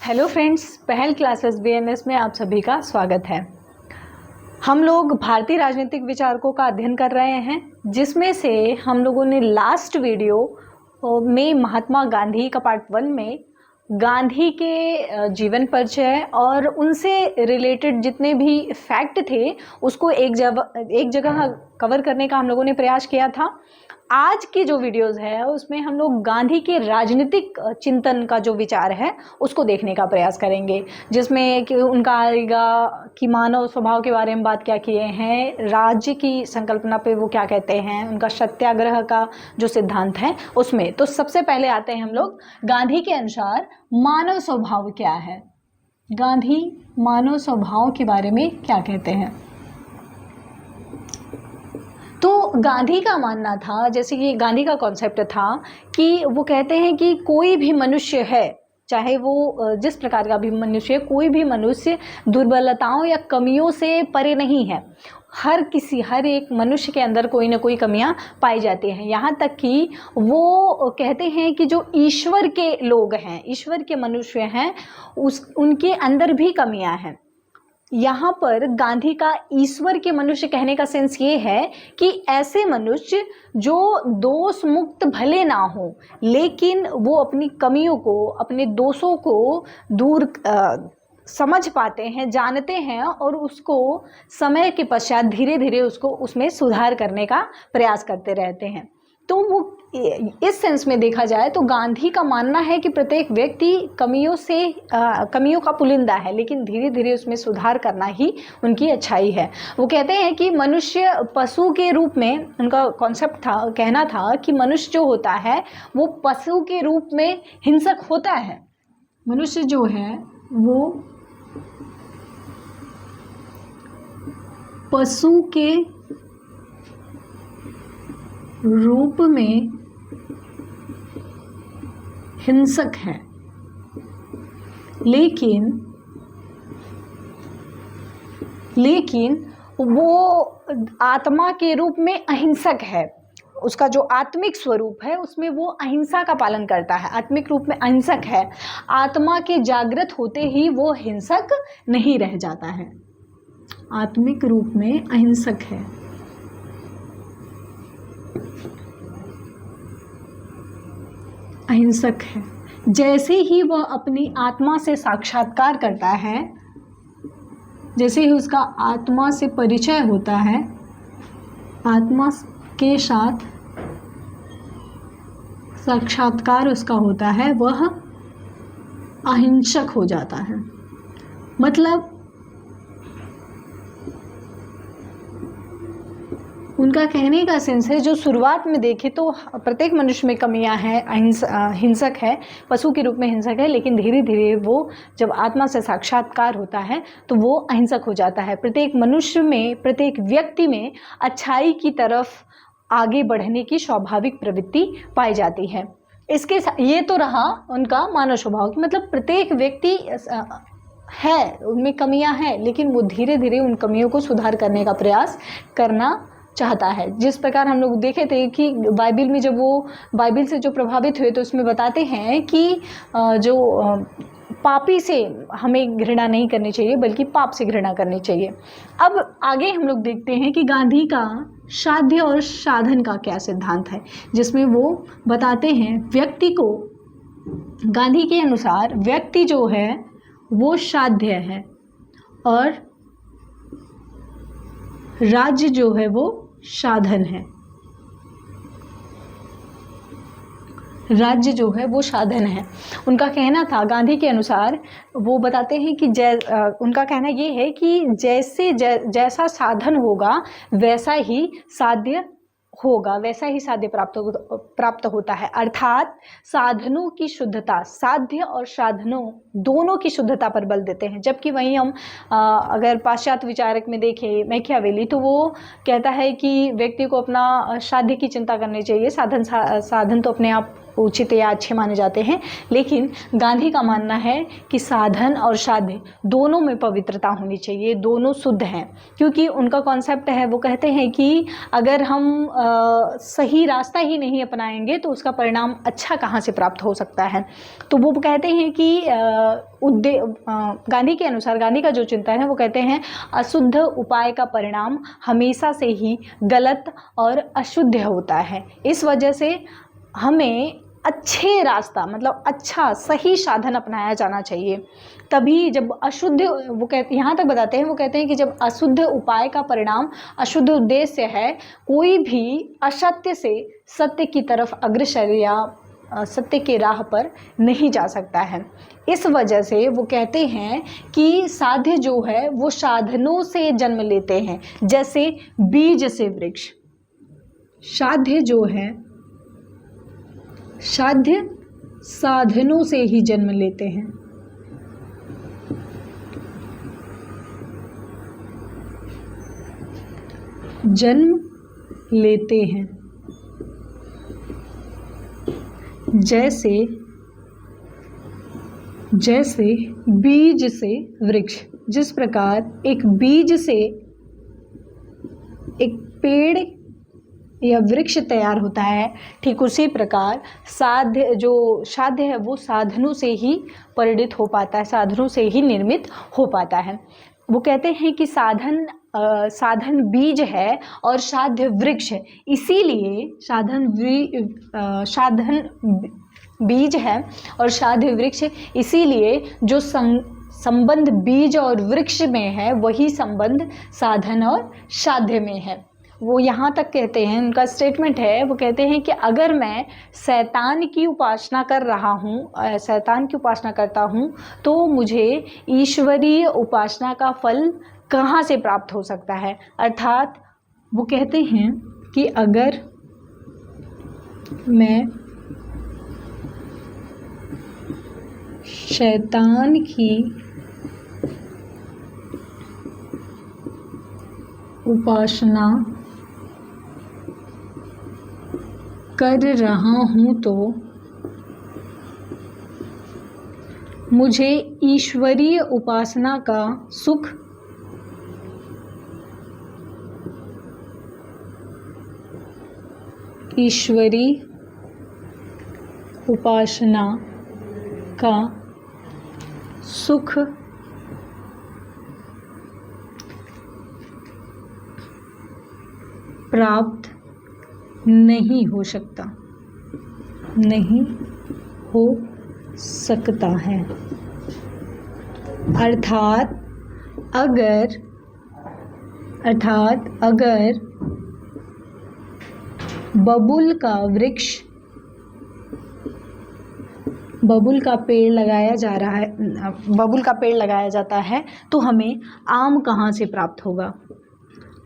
Hello friends, पहल classes BNS में आप सभी का स्वागत है। हम लोग भारतीय राजनीतिक विचारकों का अध्ययन कर रहे हैं, जिसमें से हम लोगों ने लास्ट वीडियो में महात्मा गांधी का पार्ट 1 में गांधी के जीवन परिचय और उनसे रिलेटेड जितने भी फैक्ट थे उसको एक जगह कवर करने का हम लोगों ने प्रयास किया था। आज की जो वीडियोस है उसमें हम लोग गांधी के राजनीतिक चिंतन का जो विचार है उसको देखने का प्रयास करेंगे, जिसमें कि उनका आएगा कि मानव स्वभाव के बारे में बात क्या किए हैं, राज्य की संकल्पना पे वो क्या कहते हैं, उनका सत्याग्रह का जो सिद्धांत है उसमें। तो सबसे पहले आते हैं हम लोग गांधी के अनुसार मानव स्वभाव क्या है। गांधी मानव स्वभाव के बारे में क्या कहते हैं। तो गांधी का मानना था, जैसे कि गांधी का कॉन्सेप्ट था कि वो कहते हैं कि कोई भी मनुष्य है, चाहे वो जिस प्रकार का भी मनुष्य, कोई भी मनुष्य दुर्बलताओं या कमियों से परे नहीं है। हर एक मनुष्य के अंदर कोई ना कोई कमियां पाई जाती हैं। यहाँ तक कि वो कहते हैं कि जो ईश्वर के लोग हैं, ईश्वर के मनुष्य हैं, उनके अंदर भी कमियां हैं। यहाँ पर गांधी का ईश्वर के मनुष्य कहने का सेंस ये है कि ऐसे मनुष्य जो दोष मुक्त भले ना हो, लेकिन वो अपनी कमियों को, अपने दोषों को दूर समझ पाते हैं, जानते हैं और उसको समय के पश्चात धीरे धीरे उसको उसमें सुधार करने का प्रयास करते रहते हैं। तो वो इस सेंस में देखा जाए तो गांधी का मानना है कि प्रत्येक व्यक्ति कमियों का पुलिंदा है, लेकिन धीरे धीरे उसमें सुधार करना ही उनकी अच्छाई है। वो कहते हैं कि मनुष्य पशु के रूप में, उनका कॉन्सेप्ट था, कहना था कि मनुष्य जो होता है वो पशु के रूप में हिंसक होता है। मनुष्य जो है वो पशु के रूप में हिंसक है, लेकिन वो आत्मा के रूप में अहिंसक है। उसका जो आत्मिक स्वरूप है उसमें वो अहिंसा का पालन करता है, आत्मिक रूप में अहिंसक है। आत्मा के जागृत होते ही वो हिंसक नहीं रह जाता है, आत्मिक रूप में अहिंसक है। अहिंसक है। जैसे ही वह अपनी आत्मा से साक्षात्कार करता है, जैसे ही उसका आत्मा से परिचय होता है, आत्मा के साथ साक्षात्कार उसका होता है, वह अहिंसक हो जाता है। मतलब उनका कहने का सेंस है, जो शुरुआत में देखे तो प्रत्येक मनुष्य में कमियां हैं, हिंसक है, पशु के रूप में हिंसक है, लेकिन धीरे धीरे वो जब आत्मा से साक्षात्कार होता है तो वो अहिंसक हो जाता है। प्रत्येक मनुष्य में, प्रत्येक व्यक्ति में अच्छाई की तरफ आगे बढ़ने की स्वाभाविक प्रवृत्ति पाई जाती है। इसके ये तो रहा उनका मानव स्वभाव, मतलब प्रत्येक व्यक्ति है, उनमें कमियां हैं, लेकिन वो धीरे धीरे उन कमियों को सुधार करने का प्रयास करना चाहता है। जिस प्रकार हम लोग देखे थे कि बाइबिल में जब वो बाइबिल से जो प्रभावित हुए तो उसमें बताते हैं कि जो पापी से हमें घृणा नहीं करनी चाहिए, बल्कि पाप से घृणा करनी चाहिए। अब आगे हम लोग देखते हैं कि गांधी का साध्य और साधन का क्या सिद्धांत है, जिसमें वो बताते हैं व्यक्ति को, गांधी के अनुसार व्यक्ति जो है वो साध्य है और राज्य जो है वो साधन है। राज्य जो है वो साधन है। उनका कहना था, गांधी के अनुसार वो बताते हैं कि उनका कहना ये है कि जैसा साधन होगा वैसा ही साध्य होगा, वैसा ही साध्य प्राप्त होता है। अर्थात साधनों की शुद्धता, साध्य और साधनों दोनों की शुद्धता पर बल देते हैं। जबकि वहीं हम अगर पाश्चात्य विचारक में देखें मैकियावेली, तो वो कहता है कि व्यक्ति को अपना साध्य की चिंता करनी चाहिए, साधन तो अपने आप उचित या अच्छे माने जाते हैं। लेकिन गांधी का मानना है कि साधन और साध्य दोनों में पवित्रता होनी चाहिए, दोनों शुद्ध हैं। क्योंकि उनका कॉन्सेप्ट है, वो कहते हैं कि अगर हम सही रास्ता ही नहीं अपनाएंगे तो उसका परिणाम अच्छा कहाँ से प्राप्त हो सकता है। तो वो कहते हैं कि गांधी के अनुसार, गांधी का जो चिंतन है वो कहते हैं अशुद्ध उपाय का परिणाम हमेशा से ही गलत और अशुद्ध होता है। इस वजह से हमें अच्छे रास्ता, मतलब अच्छा सही साधन अपनाया जाना चाहिए। तभी जब अशुद्ध, वो कहते यहाँ तक बताते हैं, वो कहते हैं कि जब अशुद्ध उपाय का परिणाम अशुद्ध उद्देश्य है, कोई भी असत्य से सत्य की तरफ अग्रसर या सत्य के राह पर नहीं जा सकता है। इस वजह से वो कहते हैं कि साध्य जो है वो साधनों से जन्म लेते हैं, जैसे बीज से वृक्ष। साध्य जो है, साध्य साधनों से ही जन्म लेते हैं। जन्म लेते हैं, जैसे जैसे बीज से वृक्ष। जिस प्रकार एक बीज से एक पेड़ या वृक्ष तैयार होता है, ठीक उसी प्रकार साध्य, जो साध्य है वो साधनों से ही परिणित हो पाता है, साधनों से ही निर्मित हो पाता है। वो कहते हैं कि साधन बीज है और साध्य वृक्ष है। इसीलिए साधन बीज है और साध्य वृक्ष, इसीलिए जो संबंध बीज और वृक्ष में है वही संबंध साधन और साध्य में है। वो यहाँ तक कहते हैं, उनका स्टेटमेंट है, वो कहते हैं कि अगर मैं शैतान की उपासना कर रहा हूँ, शैतान की उपासना करता हूँ, तो मुझे ईश्वरीय उपासना का फल कहाँ से प्राप्त हो सकता है। अर्थात वो कहते हैं कि अगर मैं शैतान की उपासना कर रहा हूँ तो मुझे ईश्वरीय उपासना का सुख ईश्वरीय उपासना का सुख प्राप्त नहीं हो सकता, नहीं हो सकता है। अर्थात अगर बबुल का वृक्ष, बबुल का पेड़ लगाया जा रहा है, बबुल का पेड़ लगाया जाता है, तो हमें आम कहाँ से प्राप्त होगा,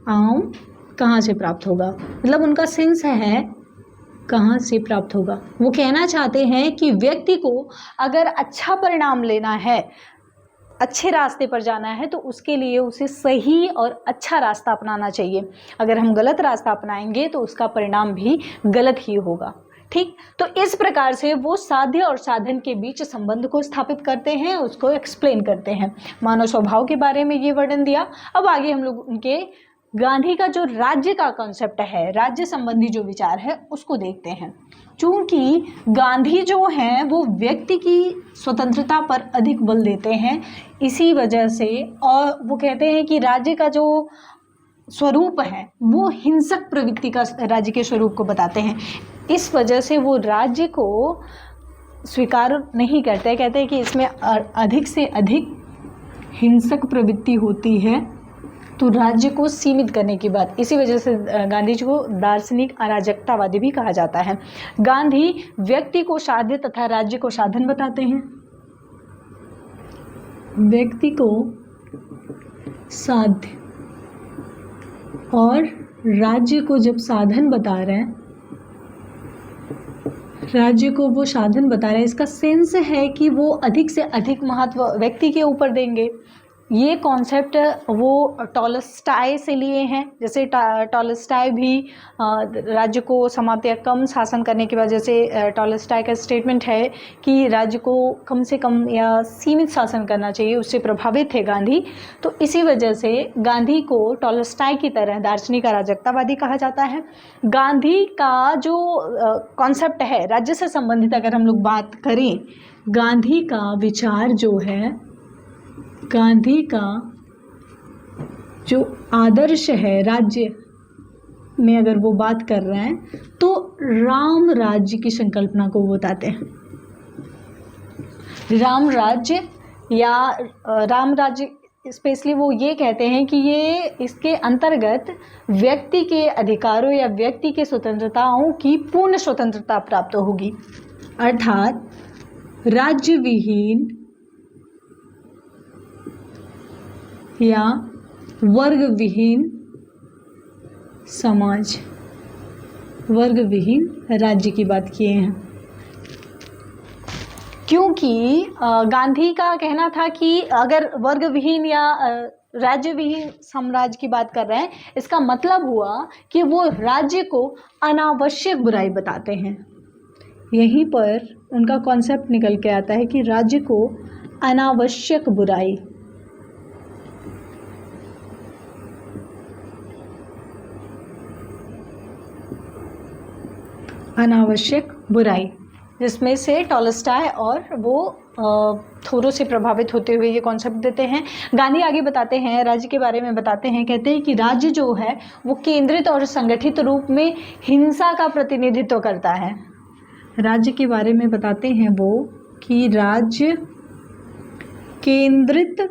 आम कहाँ से प्राप्त होगा, मतलब उनका सेंस है कहाँ से प्राप्त होगा। वो कहना चाहते हैं कि व्यक्ति को अगर अच्छा परिणाम लेना है, अच्छे रास्ते पर जाना है, तो उसके लिए उसे सही और अच्छा रास्ता अपनाना चाहिए। अगर हम गलत रास्ता अपनाएंगे तो उसका परिणाम भी गलत ही होगा। ठीक, तो इस प्रकार से वो साध्य और साधन के बीच संबंध को स्थापित करते हैं, उसको एक्सप्लेन करते हैं। मानव स्वभाव के बारे में ये वर्णन दिया। अब आगे हम लोग उनके गांधी का जो राज्य का कॉन्सेप्ट है, राज्य संबंधी जो विचार है, उसको देखते हैं। चूंकि गांधी जो हैं वो व्यक्ति की स्वतंत्रता पर अधिक बल देते हैं, इसी वजह से, और वो कहते हैं कि राज्य का जो स्वरूप है वो हिंसक प्रवृत्ति का राज्य के स्वरूप को बताते हैं। इस वजह से वो राज्य को स्वीकार नहीं करते, कहते हैं कि इसमें अधिक से अधिक हिंसक प्रवृत्ति होती है, तो राज्य को सीमित करने की बात। इसी वजह से गांधी जी को दार्शनिक अराजकतावादी भी कहा जाता है। गांधी व्यक्ति को साध्य तथा राज्य को साधन बताते हैं। व्यक्ति को साध्य और राज्य को जब साधन बता रहे हैं, राज्य को वो साधन बता रहे हैं, इसका सेंस है कि वो अधिक से अधिक महत्व व्यक्ति के ऊपर देंगे। ये कॉन्सेप्ट वो टॉलस्टाय से लिए हैं। जैसे टॉलस्टाय भी राज्य को समाप्त या कम शासन करने की वजह से, टॉलस्टाय का स्टेटमेंट है कि राज्य को कम से कम या सीमित शासन करना चाहिए, उससे प्रभावित थे गांधी। तो इसी वजह से गांधी को टॉलस्टाय की तरह दार्शनिक अराजकतावादी कहा जाता है। गांधी का जो कॉन्सेप्ट है राज्य से संबंधित, अगर हम लोग बात करें, गांधी का विचार जो है, गांधी का जो आदर्श है राज्य में, अगर वो बात कर रहे हैं तो राम राज्य की संकल्पना को वो बताते हैं। राम राज्य या राम राज्य स्पेशली वो ये कहते हैं कि ये इसके अंतर्गत व्यक्ति के अधिकारों या व्यक्ति के स्वतंत्रताओं की पूर्ण स्वतंत्रता प्राप्त होगी, अर्थात राज्य विहीन या वर्ग विहीन समाज, वर्ग विहीन राज्य की बात किए हैं। क्योंकि गांधी का कहना था कि अगर वर्ग विहीन या राज्य विहीन साम्राज्य की बात कर रहे हैं, इसका मतलब हुआ कि वो राज्य को अनावश्यक बुराई बताते हैं। यहीं पर उनका कॉन्सेप्ट निकल के आता है कि राज्य को अनावश्यक बुराई, अनावश्यक बुराई, जिसमें से टॉलस्टाय और वो थोरो से प्रभावित होते हुए ये कॉन्सेप्ट देते हैं। गांधी आगे बताते हैं, राज्य के बारे में बताते हैं, कहते हैं कि राज्य जो है वो केंद्रित और संगठित रूप में हिंसा का प्रतिनिधित्व करता है। राज्य के बारे में बताते हैं वो कि राज्य केंद्रित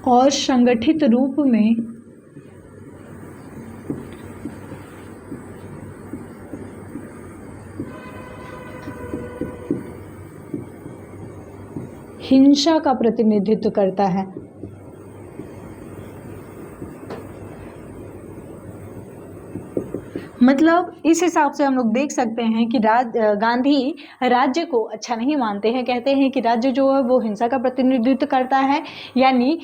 और संगठित रूप में हिंसा का प्रतिनिधित्व करता है। मतलब इस हिसाब से हम लोग देख सकते हैं कि गांधी राज्य को अच्छा नहीं मानते हैं। कहते हैं कि राज्य जो है वो हिंसा का प्रतिनिधित्व करता है, यानी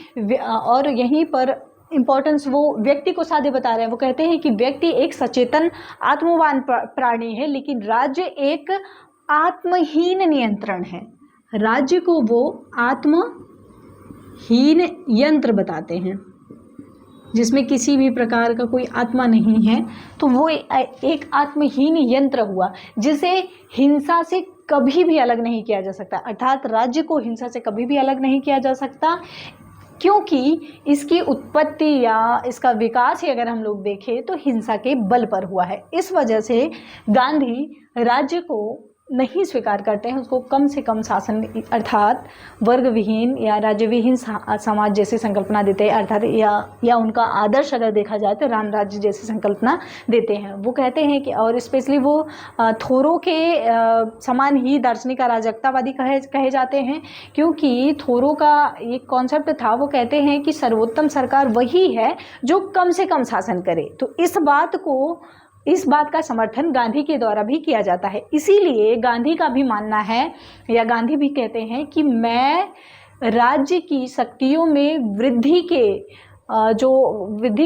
और यहीं पर इम्पोर्टेंस वो व्यक्ति को साधे बता रहे हैं। वो कहते हैं कि व्यक्ति एक सचेतन आत्मवान प्राणी है, लेकिन राज्य एक आत्महीन नियंत्रण है। राज्य को वो आत्महीन यंत्र बताते हैं, जिसमें किसी भी प्रकार का कोई आत्मा नहीं है। तो वो एक आत्महीन यंत्र हुआ, जिसे हिंसा से कभी भी अलग नहीं किया जा सकता। अर्थात राज्य को हिंसा से कभी भी अलग नहीं किया जा सकता, क्योंकि इसकी उत्पत्ति या इसका विकास ही अगर हम लोग देखें तो हिंसा के बल पर हुआ है। इस वजह से गांधी राज्य को नहीं स्वीकार करते हैं, उसको कम से कम शासन अर्थात वर्ग विहीन या राज्य विहीन समाज जैसी संकल्पना देते हैं, अर्थात या उनका आदर्श अगर देखा जाए तो राम राज्य जैसी संकल्पना देते हैं। वो कहते हैं कि, और स्पेशली वो थोरो के समान ही दार्शनिक अराजकतावादी कहे जाते हैं, क्योंकि थोरो का एक कॉन्सेप्ट था। वो कहते हैं कि सर्वोत्तम सरकार वही है जो कम से कम शासन करे। तो इस बात का समर्थन गांधी के द्वारा भी किया जाता है। इसीलिए गांधी का भी मानना है, या गांधी भी कहते हैं कि मैं राज्य की शक्तियों में वृद्धि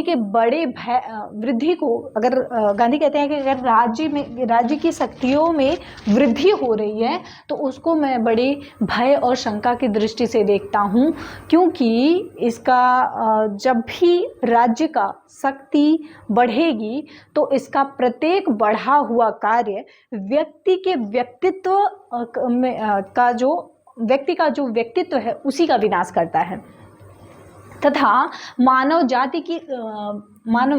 के बड़े भय वृद्धि को, अगर गांधी कहते हैं कि अगर राज्य की शक्तियों में वृद्धि हो रही है तो उसको मैं बड़े भय और शंका की दृष्टि से देखता हूँ, क्योंकि इसका जब भी राज्य का शक्ति बढ़ेगी तो इसका प्रत्येक बढ़ा हुआ कार्य व्यक्ति के व्यक्तित्व का जो व्यक्तित्व है उसी का विनाश करता है, तथा मानव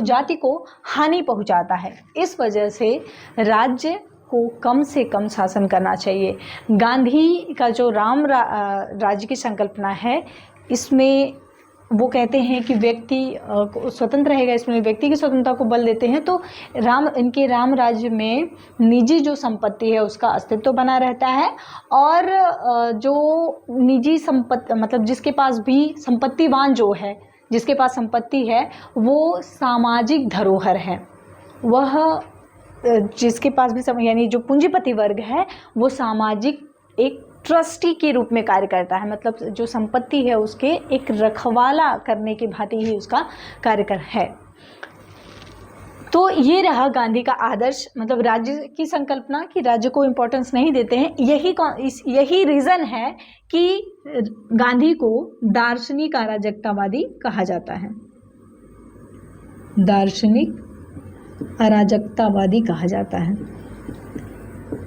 जाति को हानि पहुंचाता है। इस वजह से राज्य को कम से कम शासन करना चाहिए। गांधी का जो राम राज्य की संकल्पना है, इसमें वो कहते हैं कि व्यक्ति स्वतंत्र रहेगा, इसमें व्यक्ति की स्वतंत्रता को बल देते हैं। तो इनके राम राज्य में निजी जो संपत्ति है उसका अस्तित्व बना रहता है, और जो निजी संपत्ति मतलब जिसके पास भी संपत्तिवान जो है, जिसके पास संपत्ति है वो सामाजिक धरोहर है। वह जिसके पास भी यानी जो पूंजीपति वर्ग है वो सामाजिक एक ट्रस्टी के रूप में कार्य करता है, मतलब जो संपत्ति है उसके एक रखवाला करने की भांति ही उसका कार्य है। तो ये रहा गांधी का आदर्श, मतलब राज्य की संकल्पना कि राज्य को इम्पोर्टेंस नहीं देते हैं। यही रीज़न है कि गांधी को दार्शनिक अराजकतावादी कहा जाता है, दार्शनिक अराजकतावादी कहा जाता है।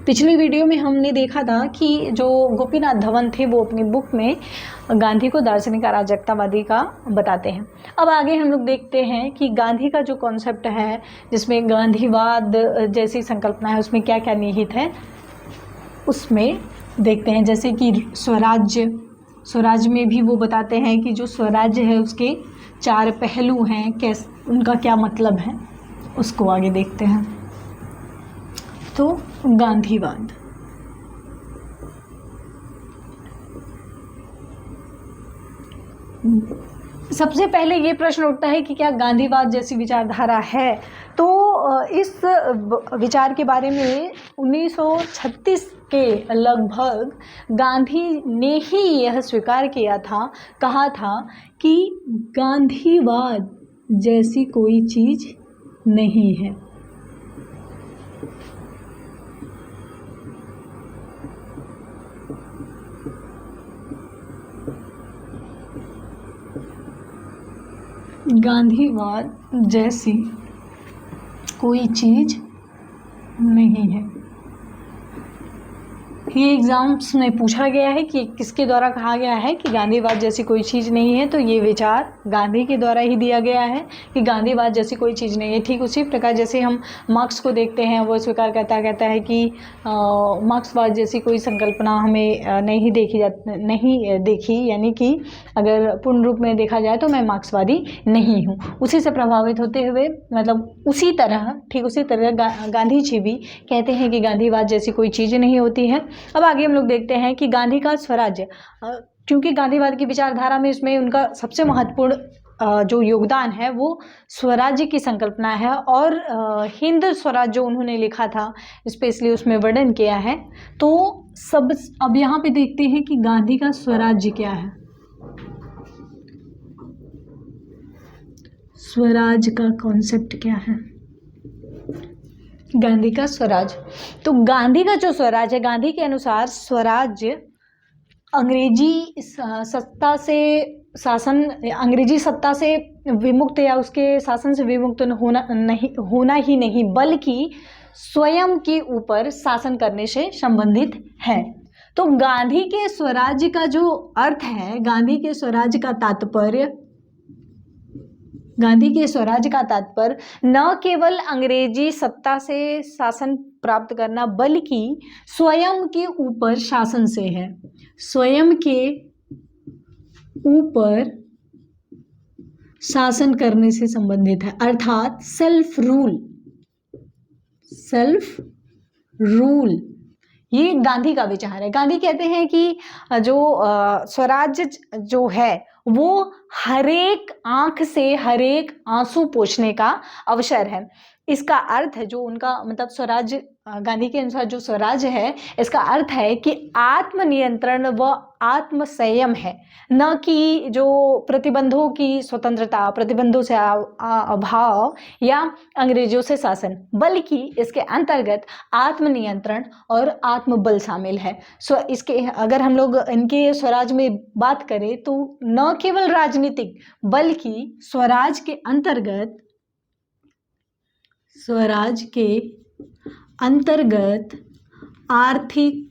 पिछली वीडियो में हमने देखा था कि जो गोपीनाथ धवन थे वो अपनी बुक में गांधी को दार्शनिक अराजकतावादी का बताते हैं। अब आगे हम लोग देखते हैं कि गांधी का जो कॉन्सेप्ट है, जिसमें गांधीवाद जैसी संकल्पना है, उसमें क्या क्या निहित है उसमें देखते हैं। जैसे कि स्वराज्य में भी वो बताते हैं कि जो स्वराज्य है उसके 4 पहलू हैं, उनका क्या मतलब है, उसको आगे देखते हैं। तो गांधीवाद, सबसे पहले ये प्रश्न उठता है कि क्या गांधीवाद जैसी विचारधारा है। तो इस विचार के बारे में 1936 के लगभग गांधी ने ही यह स्वीकार किया था, कहा था कि गांधीवाद जैसी कोई चीज़ नहीं है। गांधीवाद जैसी कोई चीज़ नहीं है। ये एग्ज़ाम्स में पूछा गया है कि किसके द्वारा कहा गया है कि गांधीवाद जैसी कोई चीज़ नहीं है, तो ये विचार गांधी के द्वारा ही दिया गया है कि गांधीवाद जैसी कोई चीज़ नहीं है। ठीक उसी प्रकार जैसे हम मार्क्स को देखते हैं, वो स्वीकार कहता है कि मार्क्सवाद जैसी कोई संकल्पना हमें नहीं देखी, यानी कि अगर पूर्ण रूप में देखा जाए तो मैं मार्क्सवादी नहीं हूँ। उसी से प्रभावित होते हुए, मतलब ठीक उसी तरह गांधी जी भी कहते हैं कि गांधीवाद जैसी कोई चीज़ नहीं होती है। अब आगे हम लोग देखते हैं कि गांधी का स्वराज्य, क्योंकि गांधीवाद की विचारधारा में इसमें उनका सबसे महत्वपूर्ण जो योगदान है वो स्वराज्य की संकल्पना है, और हिंद स्वराज जो उन्होंने लिखा था स्पेशली उसमें वर्णन किया है। तो अब यहाँ पे देखते हैं कि गांधी का स्वराज्य क्या है। स्वराज का कॉन्सेप्ट क्या है, गांधी का स्वराज। तो गांधी का जो स्वराज है, गांधी के अनुसार स्वराज्य अंग्रेजी सत्ता से विमुक्त या उसके शासन से विमुक्त होना ही नहीं, बल्कि स्वयं के ऊपर शासन करने से संबंधित है। तो गांधी के स्वराज्य का जो अर्थ है, गांधी के स्वराज्य का तात्पर्य न केवल अंग्रेजी सत्ता से शासन प्राप्त करना, बल्कि स्वयं के ऊपर शासन से है, स्वयं के ऊपर शासन करने से संबंधित है, अर्थात सेल्फ रूल। ये गांधी का विचार है। गांधी कहते हैं कि जो स्वराज्य जो है वो हरेक आंख से हरेक आंसू पोंछने का अवसर है। इसका अर्थ है, जो उनका मतलब स्वराज्य, गांधी के अनुसार जो स्वराज्य है, इसका अर्थ है कि आत्मनियंत्रण व आत्मसंयम है, न कि जो प्रतिबंधों की स्वतंत्रता, प्रतिबंधों से अभाव या अंग्रेजों से शासन, बल्कि इसके अंतर्गत आत्मनियंत्रण और आत्मबल शामिल है। इसके अगर हम लोग इनके स्वराज में बात करें तो न केवल राजनीतिक, बल्कि स्वराज के अंतर्गत आर्थिक,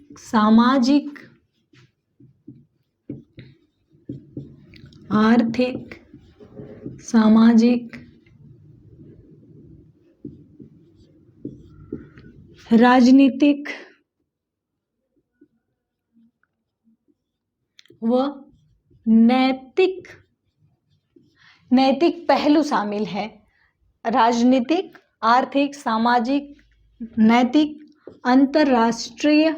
सामाजिक, राजनीतिक व नैतिक पहलू शामिल है। राजनीतिक, आर्थिक, सामाजिक, नैतिक, अंतर्राष्ट्रीय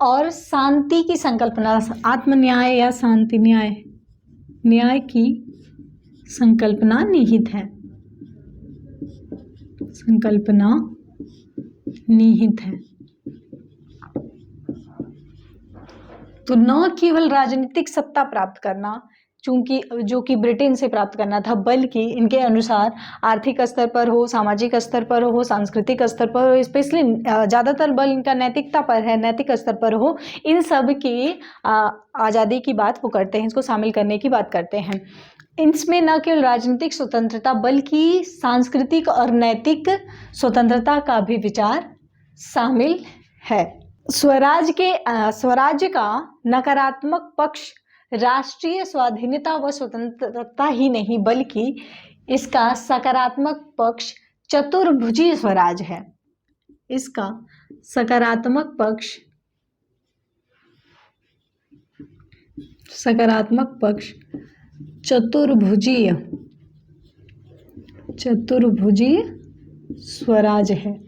और शांति की संकल्पना, आत्मन्याय या शांति न्याय की संकल्पना निहित है। संकल्पना निहित है। तो न केवल राजनीतिक सत्ता प्राप्त करना, चूंकि जो कि ब्रिटेन से प्राप्त करना था, बल्कि इनके अनुसार आर्थिक स्तर पर हो, सामाजिक स्तर पर हो, सांस्कृतिक स्तर पर हो, स्पेशली ज़्यादातर बल इनका नैतिकता पर है, नैतिक स्तर पर हो, इन सब की आज़ादी की बात वो करते हैं, इसको शामिल करने की बात करते हैं। इसमें न केवल राजनीतिक स्वतंत्रता बल्कि सांस्कृतिक और नैतिक स्वतंत्रता का भी विचार शामिल है। स्वराज्य का नकारात्मक पक्ष राष्ट्रीय स्वाधीनता व स्वतंत्रता ही नहीं, बल्कि इसका सकारात्मक पक्ष चतुर्भुजीय स्वराज है। इसका सकारात्मक पक्ष चतुर्भुजीय स्वराज है।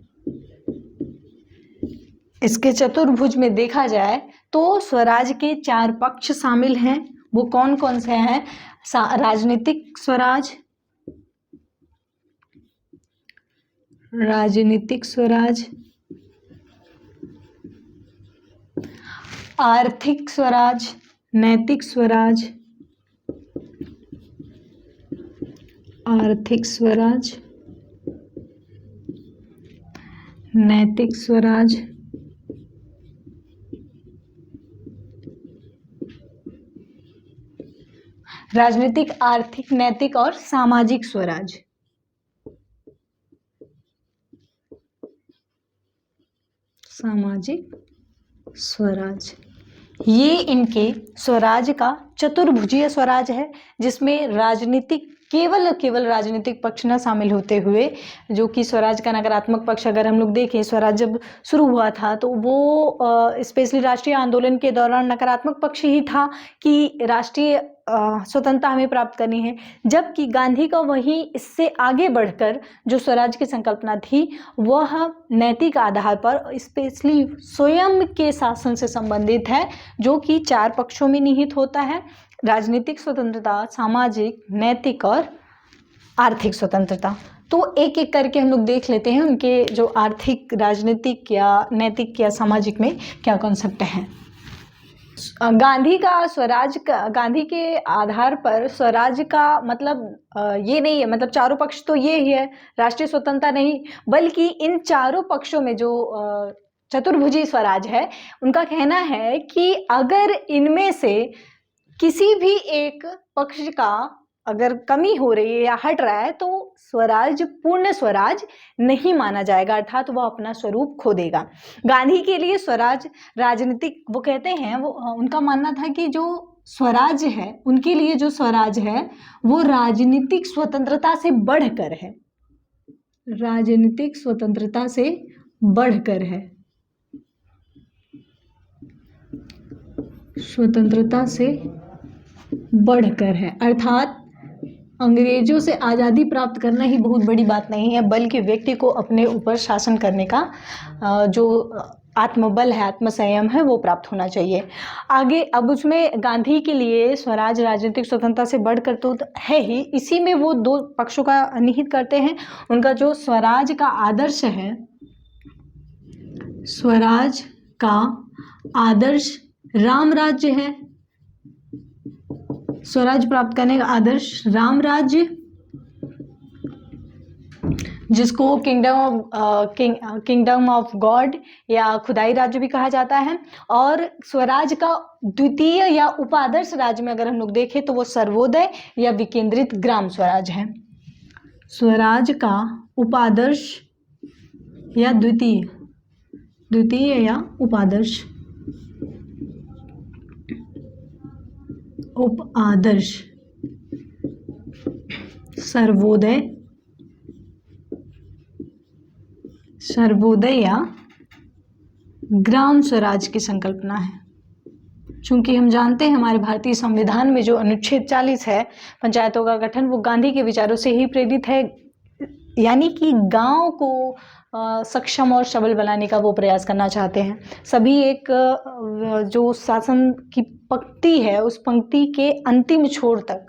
इसके चतुर्भुज में देखा जाए तो स्वराज के 4 पक्ष शामिल हैं। वो कौन कौन से हैं? राजनीतिक स्वराज, आर्थिक स्वराज, नैतिक स्वराज, नैतिक स्वराज, राजनीतिक, आर्थिक, नैतिक और सामाजिक स्वराज। ये इनके स्वराज का चतुर्भुजीय स्वराज है, जिसमें राजनीतिक केवल राजनीतिक पक्ष न शामिल होते हुए, जो कि स्वराज का नकारात्मक पक्ष अगर हम लोग देखें, स्वराज जब शुरू हुआ था तो वो स्पेशली राष्ट्रीय आंदोलन के दौरान नकारात्मक पक्ष ही था कि राष्ट्रीय स्वतंत्रता हमें प्राप्त करनी है, जबकि गांधी का वही इससे आगे बढ़कर जो स्वराज की संकल्पना थी वह नैतिक आधार पर स्पेशली स्वयं के शासन से संबंधित है, जो कि 4 पक्षों में निहित होता है: राजनीतिक स्वतंत्रता, सामाजिक, नैतिक और आर्थिक स्वतंत्रता। तो एक एक करके हम लोग देख लेते हैं उनके जो आर्थिक, राजनीतिक या नैतिक या सामाजिक में क्या कॉन्सेप्ट हैं। गांधी के आधार पर स्वराज का मतलब ये नहीं है, मतलब चारों पक्ष तो ये ही है, राष्ट्रीय स्वतंत्रता नहीं, बल्कि इन चारों पक्षों में जो चतुर्भुजी स्वराज है, उनका कहना है कि अगर इनमें से किसी भी एक पक्ष का अगर कमी हो रही है या हट रहा है तो स्वराज पूर्ण स्वराज नहीं माना जाएगा, अर्थात वह अपना स्वरूप खो देगा। गांधी के लिए स्वराज राजनीतिक, वो कहते हैं, वो उनका मानना था कि जो स्वराज है, उनके लिए जो स्वराज है वो राजनीतिक स्वतंत्रता से बढ़कर है, राजनीतिक स्वतंत्रता से बढ़कर है, स्वतंत्रता से बढ़कर है। अर्थात अंग्रेजों से आज़ादी प्राप्त करना ही बहुत बड़ी बात नहीं है, बल्कि व्यक्ति को अपने ऊपर शासन करने का जो आत्मबल है, आत्मसंयम है, वो प्राप्त होना चाहिए। आगे अब उसमें गांधी के लिए स्वराज राजनीतिक स्वतंत्रता से बढ़कर तो है ही, इसी में वो 2 पक्षों का निहित करते हैं। उनका जो स्वराज का आदर्श है, स्वराज का आदर्श राम राज्य है, स्वराज प्राप्त करने का आदर्श राम राज्य, जिसको किंगडम ऑफ गॉड या खुदाई राज्य भी कहा जाता है। और स्वराज का द्वितीय या उपादर्श राज्य में अगर हम लोग देखें तो वो सर्वोदय या विकेंद्रित ग्राम स्वराज है। स्वराज का उपादर्श या द्वितीय या उपादर्श सर्वोदय या ग्राम स्वराज की संकल्पना है। चूंकि हम जानते हैं हमारे भारतीय संविधान में जो अनुच्छेद 40 है, पंचायतों का गठन, वो गांधी के विचारों से ही प्रेरित है, यानी कि गांव को सक्षम और सबल बनाने का वो प्रयास करना चाहते हैं। सभी एक जो शासन की पंक्ति है, उस पंक्ति के अंतिम छोर तक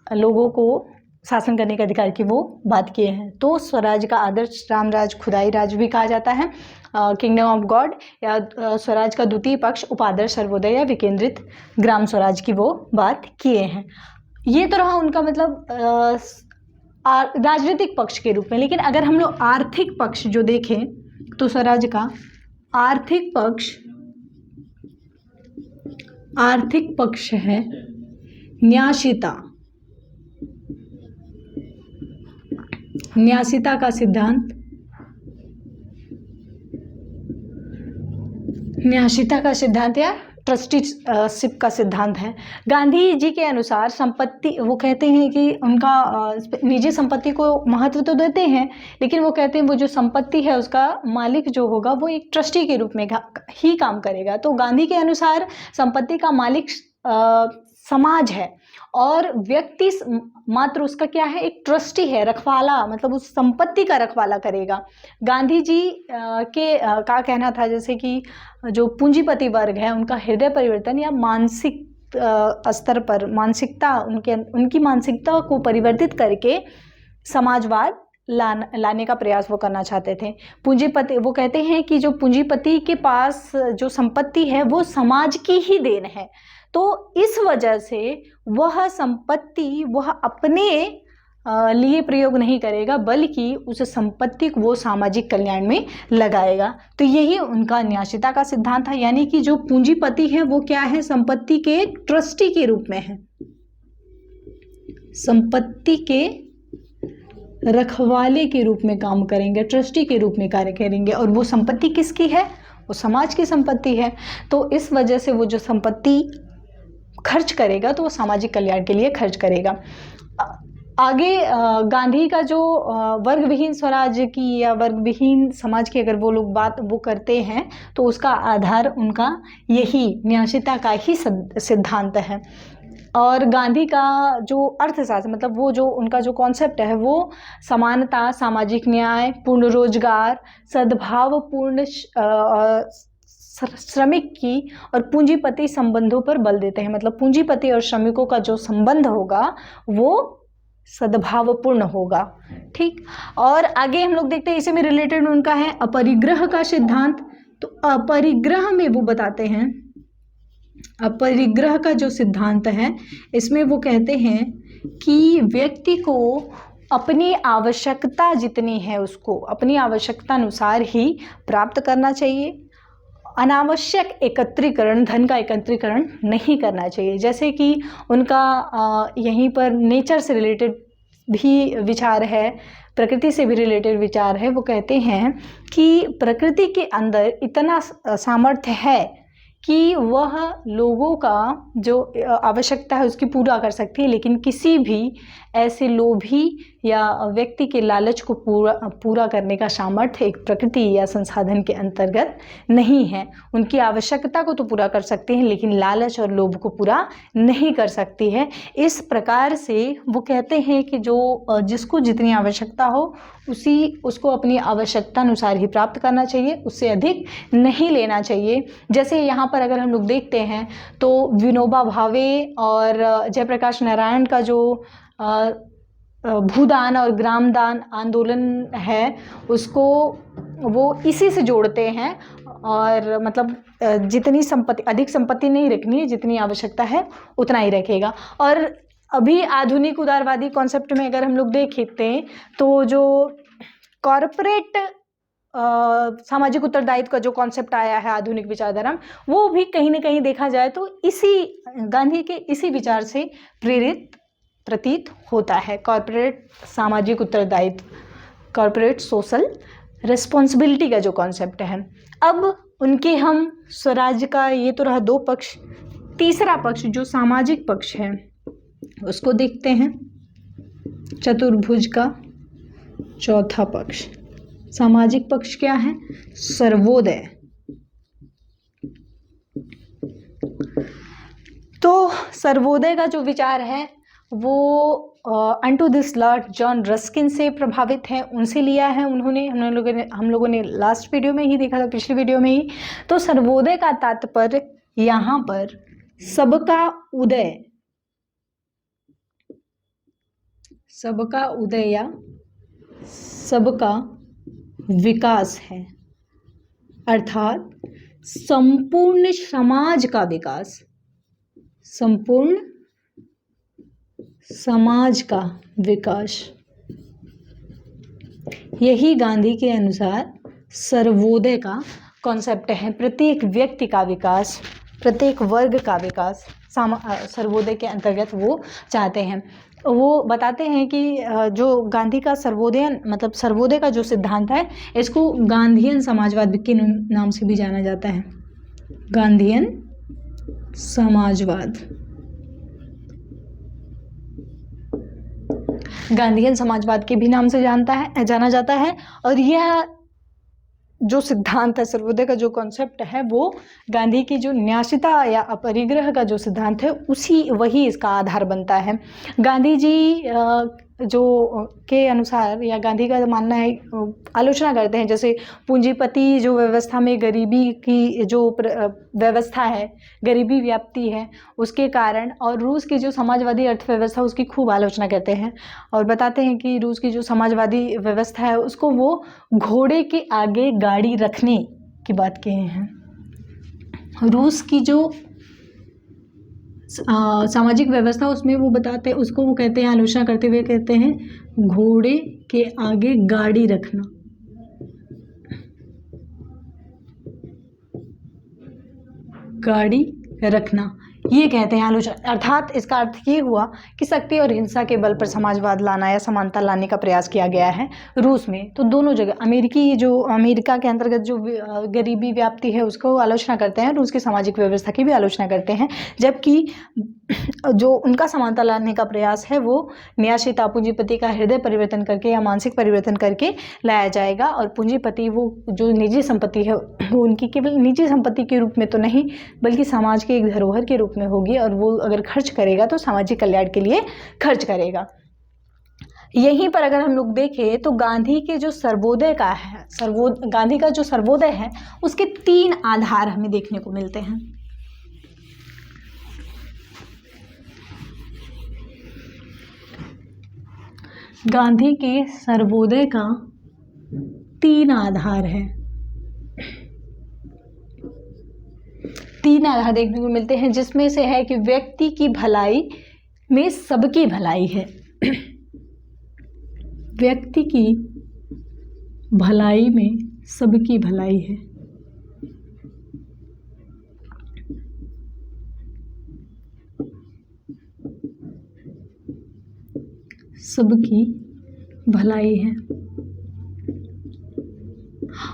लोगों को शासन करने के अधिकार की वो बात किए हैं। तो स्वराज का आदर्श राम राज, खुदाई राज भी कहा जाता है, किंगडम ऑफ गॉड, या स्वराज का द्वितीय पक्ष उपादर्श, सर्वोदय या विकेंद्रित ग्राम स्वराज की वो बात किए हैं। ये तो रहा उनका मतलब राजनीतिक पक्ष के रूप में। लेकिन अगर हम लोग आर्थिक पक्ष जो देखें तो स्वराज का आर्थिक पक्ष है न्यासिता का सिद्धांत, या ट्रस्टीशिप का सिद्धांत है। गांधी जी के अनुसार संपत्ति, वो कहते हैं कि उनका निजी संपत्ति को महत्व तो देते हैं, लेकिन वो कहते हैं वो जो संपत्ति है उसका मालिक जो होगा वो एक ट्रस्टी के रूप में ही काम करेगा। तो गांधी के अनुसार संपत्ति का मालिक समाज है और व्यक्ति मात्र उसका क्या है, एक ट्रस्टी है, रखवाला, मतलब उस संपत्ति का रखवाला करेगा। गांधी जी का कहना था जैसे कि जो पूंजीपति वर्ग है उनका हृदय परिवर्तन या मानसिक स्तर पर मानसिकता, उनकी मानसिकता को परिवर्तित करके समाजवाद लाने का प्रयास वो करना चाहते थे। पूंजीपति, वो कहते हैं कि जो पूंजीपति के पास जो संपत्ति है वो समाज की ही देन है, तो इस वजह से वह संपत्ति वह अपने लिए प्रयोग नहीं करेगा, बल्कि उस संपत्ति को वो सामाजिक कल्याण में लगाएगा। तो यही उनका न्यासिता का सिद्धांत था, यानी कि जो पूंजीपति है वो क्या है, संपत्ति के ट्रस्टी के रूप में है, संपत्ति के रखवाले के रूप में काम करेंगे, ट्रस्टी के रूप में कार्य करेंगे। और वो संपत्ति किसकी है, वो समाज की संपत्ति है। तो इस वजह से वो जो संपत्ति खर्च करेगा तो वो सामाजिक कल्याण के लिए खर्च करेगा। आगे गांधी का जो वर्ग विहीन स्वराज की या वर्ग विहीन समाज की अगर वो लोग बात वो करते हैं तो उसका आधार उनका यही न्यासिता का ही सिद्धांत है। और गांधी का जो अर्थशास्त्र, मतलब वो जो उनका जो कॉन्सेप्ट है वो समानता, सामाजिक न्याय, पूर्ण रोजगार, सद्भावपूर्ण श्रमिक की और पूंजीपति संबंधों पर बल देते हैं। मतलब पूंजीपति और श्रमिकों का जो संबंध होगा वो सद्भावपूर्ण होगा। ठीक, और आगे हम लोग देखते हैं इसी में रिलेटेड उनका है अपरिग्रह का सिद्धांत। तो अपरिग्रह में वो बताते हैं, अपरिग्रह का जो सिद्धांत है इसमें वो कहते हैं कि व्यक्ति को अपनी आवश्यकता जितनी है उसको अपनी आवश्यकता अनुसार ही प्राप्त करना चाहिए, अनावश्यक एकत्रीकरण, धन का एकत्रीकरण नहीं करना चाहिए। जैसे कि उनका यहीं पर नेचर से रिलेटेड भी विचार है, प्रकृति से भी रिलेटेड विचार है। वो कहते हैं कि प्रकृति के अंदर इतना सामर्थ्य है कि वह लोगों का जो आवश्यकता है उसकी पूरा कर सकती है, लेकिन किसी भी ऐसे लोभी या व्यक्ति के लालच को पूरा करने का सामर्थ्य एक प्रकृति या संसाधन के अंतर्गत नहीं है। उनकी आवश्यकता को तो पूरा कर सकती हैं लेकिन लालच और लोभ को पूरा नहीं कर सकती है। इस प्रकार से वो कहते हैं कि जो जिसको जितनी आवश्यकता हो उसको अपनी आवश्यकता अनुसार ही प्राप्त करना चाहिए, उससे अधिक नहीं लेना चाहिए। जैसे यहाँ पर अगर हम लोग देखते हैं तो विनोबा भावे और जयप्रकाश नारायण का जो भूदान और ग्रामदान आंदोलन है उसको वो इसी से जोड़ते हैं। और मतलब जितनी संपत्ति, अधिक संपत्ति नहीं रखनी है, जितनी आवश्यकता है उतना ही रखेगा। और अभी आधुनिक उदारवादी कॉन्सेप्ट में अगर हम लोग देखते हैं तो जो कॉरपोरेट सामाजिक उत्तरदायित्व का जो कॉन्सेप्ट आया है आधुनिक विचारधारा, वो भी कहीं ना कहीं देखा जाए तो इसी गांधी के इसी विचार से प्रेरित प्रतीत होता है। कॉर्पोरेट सामाजिक उत्तरदायित्व, कॉर्पोरेट सोशल रिस्पॉन्सिबिलिटी का जो कॉन्सेप्ट है। अब उनके हम स्वराज का ये तो रहा दो पक्ष, तीसरा पक्ष जो सामाजिक पक्ष है उसको देखते हैं, चतुर्भुज का चौथा पक्ष। सामाजिक पक्ष क्या है, सर्वोदय। तो सर्वोदय का जो विचार है वो unto this Lord John Ruskin से प्रभावित है, उनसे लिया है उन्होंने। हम लोगों ने लास्ट वीडियो में ही देखा था, पिछली वीडियो में ही। तो सर्वोदय का तात्पर्य यहाँ पर सबका उदय, सबका उदय या सबका विकास है, अर्थात संपूर्ण समाज का विकास, संपूर्ण समाज का विकास, यही गांधी के अनुसार सर्वोदय का कॉन्सेप्ट है। प्रत्येक व्यक्ति का विकास, प्रत्येक वर्ग का विकास सर्वोदय के अंतर्गत वो चाहते हैं। वो बताते हैं कि जो गांधी का सर्वोदय मतलब सर्वोदय का जो सिद्धांत है, इसको गांधीयन समाजवाद के नाम से भी जाना जाता है। गांधीयन समाजवाद, गांधीयन समाजवाद के भी नाम से जाना जाता है। और यह जो सिद्धांत है, सर्वोदय का जो कॉन्सेप्ट है, वो गांधी की जो न्यासिता या अपरिग्रह का जो सिद्धांत है वही इसका आधार बनता है। गांधी जी जो के अनुसार या गांधी का मानना है, आलोचना करते हैं जैसे पूंजीपति जो व्यवस्था में गरीबी की जो व्यवस्था है, गरीबी व्याप्ति है, उसके कारण, और रूस की जो समाजवादी अर्थव्यवस्था उसकी खूब आलोचना करते हैं और बताते हैं कि रूस की जो समाजवादी व्यवस्था है उसको वो घोड़े के आगे गाड़ी रखने की बात कहे हैं। रूस की जो सामाजिक व्यवस्था उसमें वो बताते हैं, उसको वो कहते हैं, आलोचना करते हुए कहते हैं घोड़े के आगे गाड़ी रखना। गाड़ी रखना ये कहते हैं आलोचना, अर्थात इसका अर्थ ये हुआ कि शक्ति और हिंसा के बल पर समाजवाद लाना या समानता लाने का प्रयास किया गया है रूस में। तो दोनों जगह अमेरिका के अंतर्गत जो गरीबी व्याप्ति है उसको आलोचना करते हैं, रूस की सामाजिक व्यवस्था की भी आलोचना करते हैं, जबकि जो उनका समानता लाने का प्रयास है वो न्यासिता, पूंजीपति का हृदय परिवर्तन करके या मानसिक परिवर्तन करके लाया जाएगा। और पूंजीपति वो जो निजी संपत्ति है वो उनकी केवल निजी संपत्ति के रूप में तो नहीं बल्कि समाज के एक धरोहर के रूप में होगी, और वो अगर खर्च करेगा तो सामाजिक कल्याण के लिए खर्च करेगा। यहीं पर अगर हम लोग देखें तो गांधी के जो सर्वोदय का है, गांधी का जो सर्वोदय है उसके 3 आधार हमें देखने को मिलते हैं। गांधी के सर्वोदय का 3 आधार है, 3 आधार देखने को मिलते हैं, जिसमें से है कि व्यक्ति की भलाई में सबकी भलाई है। व्यक्ति की भलाई में सबकी भलाई है। सबकी भलाई है।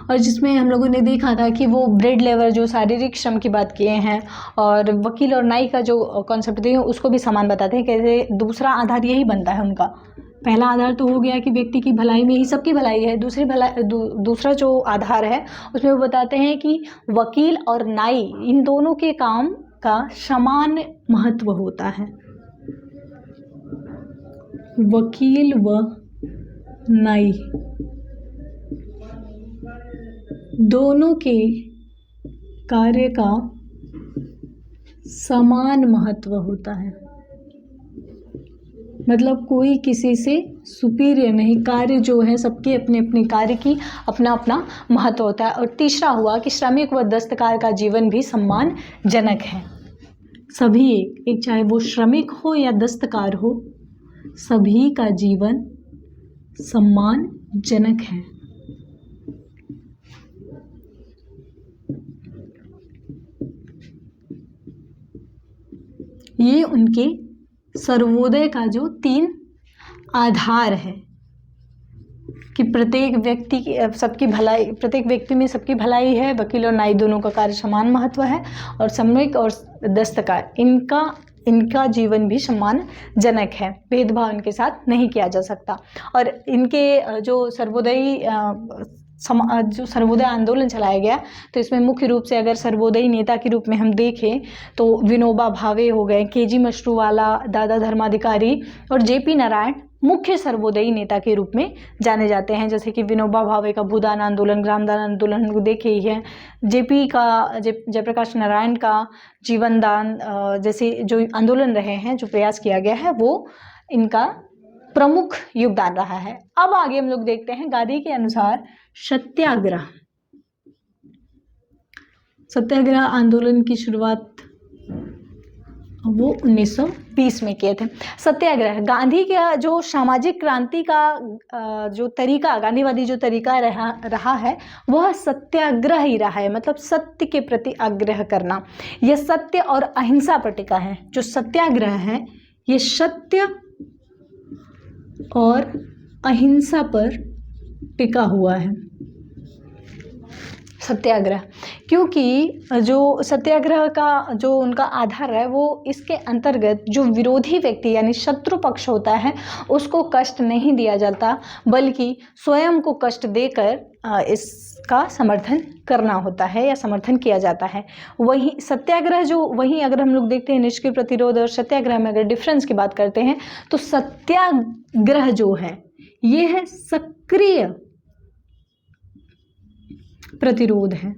और जिसमें हम लोगों ने देखा था कि वो ब्रेड लेवर जो शारीरिक श्रम की बात किए हैं, और वकील और नाई का जो कॉन्सेप्ट दिए उसको भी समान बताते हैं। कैसे दूसरा आधार यही बनता है उनका। पहला आधार तो हो गया कि व्यक्ति की भलाई में ही सबकी भलाई है। दूसरा जो आधार है उसमें वो बताते हैं कि वकील और नाई इन दोनों के काम का समान महत्व होता है। वकील व नाई दोनों के कार्य का समान महत्व होता है, मतलब कोई किसी से सुपीरियर नहीं। कार्य जो है सबके अपने अपने कार्य की अपना अपना महत्व होता है। और तीसरा हुआ कि श्रमिक व दस्तकार का जीवन भी सम्मानजनक है। सभी एक चाहे वो श्रमिक हो या दस्तकार हो, सभी का जीवन सम्मानजनक है। ये उनके सर्वोदय का जो 3 आधार है कि प्रत्येक व्यक्ति की सबकी भलाई, प्रत्येक व्यक्ति में सबकी भलाई है। वकील और नाई दोनों का कार्य समान महत्व है, और श्रमिक और दस्तकार इनका जीवन भी सम्मानजनक है। भेदभाव इनके साथ नहीं किया जा सकता। और इनके जो सर्वोदय आंदोलन चलाया गया, तो इसमें मुख्य रूप से अगर सर्वोदयी नेता के रूप में हम देखें तो विनोबा भावे हो गए, केजी मशरूवाला, दादा धर्माधिकारी और जेपी नारायण मुख्य सर्वोदयी नेता के रूप में जाने जाते हैं। जैसे कि विनोबा भावे का भूदान आंदोलन, ग्रामदान आंदोलन हम देखे ही है। जेपी का जयप्रकाश नारायण का जीवन दान जैसे जो आंदोलन रहे हैं, जो प्रयास किया गया है, वो इनका प्रमुख योगदान रहा है। अब आगे हम लोग देखते हैं गांधी के अनुसार सत्याग्रह। सत्याग्रह आंदोलन की शुरुआत वो 1920 में किए थे। सत्याग्रह गांधी का जो सामाजिक क्रांति का जो तरीका, गांधीवादी जो तरीका रहा है वह सत्याग्रह ही रहा है, मतलब सत्य के प्रति आग्रह करना। यह सत्य और अहिंसा पर टिका है। जो सत्याग्रह है ये सत्य और अहिंसा पर टिका हुआ है सत्याग्रह, क्योंकि जो सत्याग्रह का जो उनका आधार है वो इसके अंतर्गत जो विरोधी व्यक्ति यानी शत्रु पक्ष होता है उसको कष्ट नहीं दिया जाता, बल्कि स्वयं को कष्ट देकर इसका समर्थन करना होता है या समर्थन किया जाता है। वही सत्याग्रह जो, वहीं अगर हम लोग देखते हैं निष्क्रिय प्रतिरोध और सत्याग्रह में अगर डिफरेंस की बात करते हैं तो सत्याग्रह जो है ये है सक्रिय प्रतिरोध है,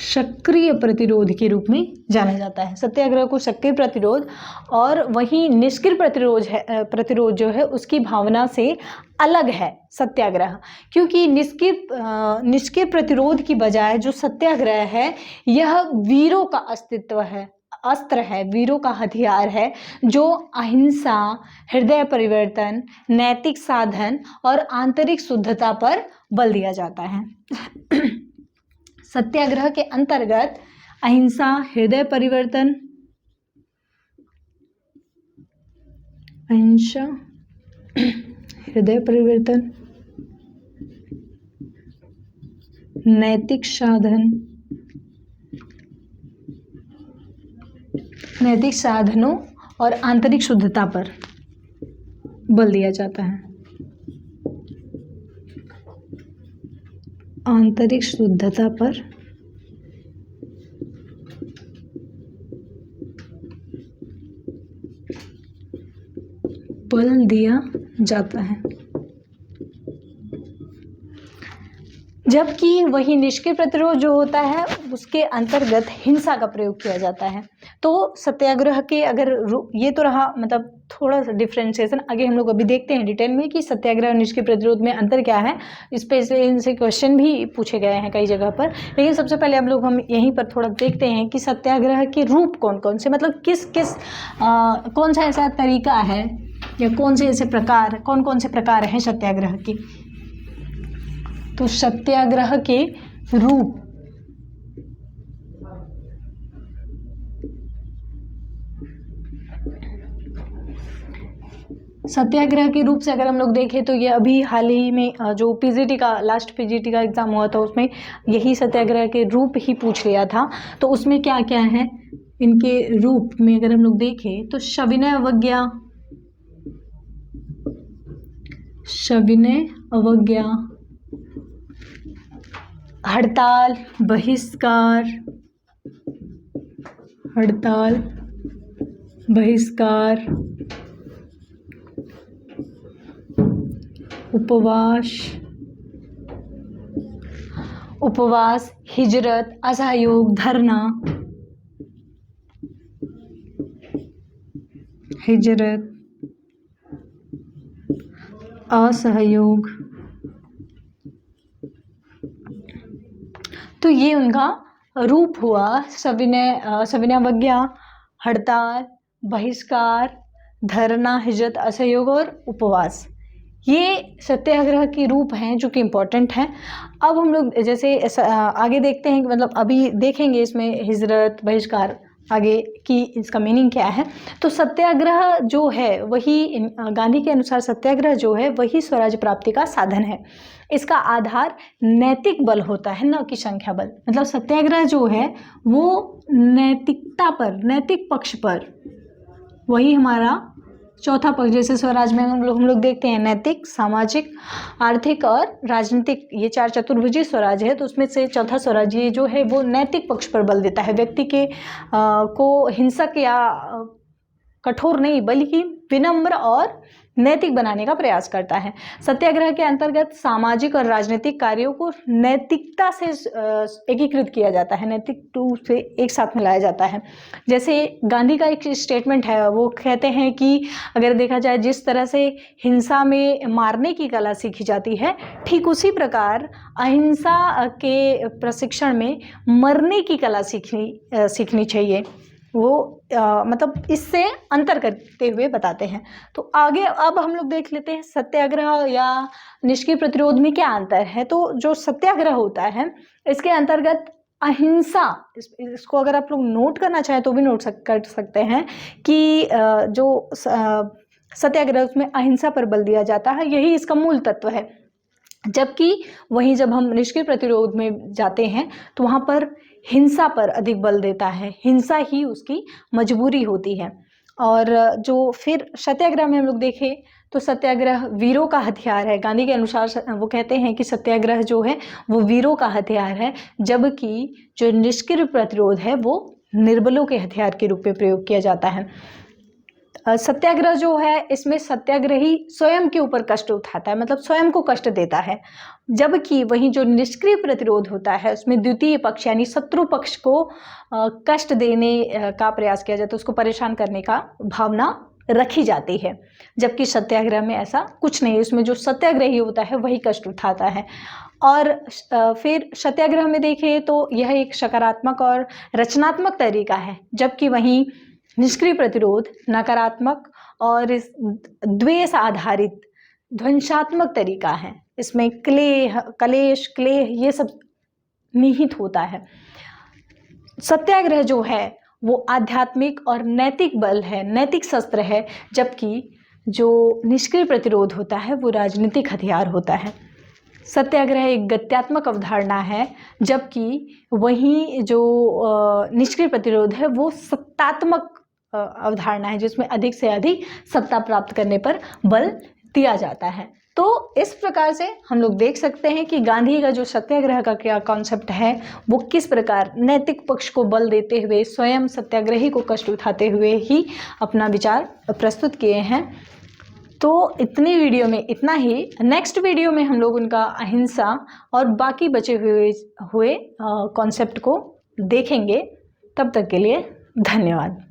सक्रिय प्रतिरोध के रूप में जाना जाता है सत्याग्रह को, सक्रिय प्रतिरोध। और वहीं निष्क्रिय प्रतिरोध जो है उसकी भावना से अलग है सत्याग्रह, क्योंकि निष्क्रिय प्रतिरोध की बजाय जो सत्याग्रह है यह वीरों का अस्तित्व है, अस्त्र है, वीरों का हथियार है, जो अहिंसा, हृदय परिवर्तन, नैतिक साधन और आंतरिक शुद्धता पर बल दिया जाता है। सत्याग्रह के अंतर्गत अहिंसा, हृदय परिवर्तन, अहिंसा, हृदय परिवर्तन, नैतिक साधन, नैतिक साधनों और आंतरिक शुद्धता पर बल दिया जाता है। आंतरिक शुद्धता पर बल दिया जाता है, जबकि वही निष्क्रिय प्रतिरोध जो होता है उसके अंतर्गत हिंसा का प्रयोग किया जाता है। तो सत्याग्रह के अगर ये तो रहा मतलब थोड़ा सा डिफ्रेंशिएशन, आगे हम लोग अभी देखते हैं डिटेल में कि सत्याग्रह और निष्क्रिय प्रतिरोध में अंतर क्या है। इस पे इनसे क्वेश्चन भी पूछे गए हैं कई जगह पर, लेकिन सबसे पहले हम यहीं पर थोड़ा देखते हैं कि सत्याग्रह के रूप कौन कौन से, मतलब कौन सा ऐसा तरीका है या कौन कौन से प्रकार हैं सत्याग्रह के। तो सत्याग्रह के रूप, सत्याग्रह के रूप से अगर हम लोग देखें तो ये अभी हाल ही में जो पीजीटी का लास्ट पीजीटी का एग्जाम हुआ था उसमें यही सत्याग्रह के रूप ही पूछ लिया था। तो उसमें क्या क्या है इनके रूप में अगर हम लोग देखें तो सविनय अवज्ञा, सविनय अवज्ञा, हड़ताल, बहिष्कार, हड़ताल, बहिष्कार, उपवास, हिजरत, असहयोग, धरना, हिजरत, असहयोग। तो ये उनका रूप हुआ, सविनय अवज्ञा, हड़ताल, बहिष्कार, धरना, हिजरत, असहयोग और उपवास। ये सत्याग्रह के रूप हैं जो कि इम्पोर्टेंट हैं। अब हम लोग जैसे आगे देखते हैं कि मतलब अभी देखेंगे इसमें हिजरत, बहिष्कार आगे की इसका मीनिंग क्या है। तो सत्याग्रह जो है वही गांधी के अनुसार सत्याग्रह जो है वही स्वराज प्राप्ति का साधन है। इसका आधार नैतिक बल होता है, न कि संख्या बल। मतलब सत्याग्रह जो है वो नैतिकता पर, नैतिक पक्ष पर, वही हमारा चौथा पक्ष। जैसे स्वराज में हम लोग देखते हैं नैतिक, सामाजिक, आर्थिक और राजनीतिक, ये 4 चतुर्भुजी स्वराज है। तो उसमें से चौथा स्वराज ये जो है वो नैतिक पक्ष पर बल देता है, व्यक्ति के को हिंसक या कठोर नहीं बल्कि विनम्र और नैतिक बनाने का प्रयास करता है। सत्याग्रह के अंतर्गत सामाजिक और राजनीतिक कार्यों को नैतिकता से एकीकृत किया जाता है, नैतिक रूप से एक साथ मिलाया जाता है। जैसे गांधी का एक स्टेटमेंट है, वो कहते हैं कि अगर देखा जाए जिस तरह से हिंसा में मारने की कला सीखी जाती है, ठीक उसी प्रकार अहिंसा के प्रशिक्षण में मरने की कला सीखनी चाहिए। वो मतलब इससे अंतर करते हुए बताते हैं। तो आगे अब हम लोग देख लेते हैं सत्याग्रह या निष्क्रिय प्रतिरोध में क्या अंतर है। तो जो सत्याग्रह होता है इसके अंतर्गत अहिंसा, इसको अगर आप लोग नोट करना चाहें तो भी नोट कर सकते हैं कि जो सत्याग्रह उसमें अहिंसा पर बल दिया जाता है, यही इसका मूल तत्व है। जबकि वहीं जब हम निष्क्रिय प्रतिरोध में जाते हैं तो वहाँ पर हिंसा पर अधिक बल देता है, हिंसा ही उसकी मजबूरी होती है। और जो फिर सत्याग्रह में हम लोग देखें तो सत्याग्रह वीरों का हथियार है। गांधी के अनुसार वो कहते हैं कि सत्याग्रह जो है वो वीरों का हथियार है, जबकि जो निष्क्रिय प्रतिरोध है वो निर्बलों के हथियार के रूप में प्रयोग किया जाता है। सत्याग्रह जो है इसमें सत्याग्रही स्वयं के ऊपर कष्ट उठाता है, मतलब स्वयं को कष्ट देता है, जबकि वहीं जो निष्क्रिय प्रतिरोध होता है उसमें द्वितीय पक्ष यानी शत्रु पक्ष को कष्ट देने का प्रयास किया जाता है, उसको परेशान करने का भावना रखी जाती है। जबकि सत्याग्रह में ऐसा कुछ नहीं, उसमें जो सत्याग्रही होता है वही कष्ट उठाता है। और फिर सत्याग्रह में देखें तो यह एक सकारात्मक और रचनात्मक तरीका है, जबकि वहीं निष्क्रिय प्रतिरोध नकारात्मक और इस द्वेष आधारित ध्वंसात्मक तरीका है। इसमें कलेश ये सब निहित होता है। सत्याग्रह जो है वो आध्यात्मिक और नैतिक बल है, नैतिक शस्त्र है, जबकि जो निष्क्रिय प्रतिरोध होता है वो राजनीतिक हथियार होता है। सत्याग्रह एक गत्यात्मक अवधारणा है, जबकि वहीं जो निष्क्रिय प्रतिरोध है वो सत्तात्मक अवधारणा है, जिसमें अधिक से अधिक सत्ता प्राप्त करने पर बल दिया जाता है। तो इस प्रकार से हम लोग देख सकते हैं कि गांधी का जो सत्याग्रह का क्या कॉन्सेप्ट है वो किस प्रकार नैतिक पक्ष को बल देते हुए स्वयं सत्याग्रही को कष्ट उठाते हुए ही अपना विचार प्रस्तुत किए हैं। तो इतनी वीडियो में इतना ही। नेक्स्ट वीडियो में हम लोग उनका अहिंसा और बाकी बचे हुए कॉन्सेप्ट को देखेंगे। तब तक के लिए धन्यवाद।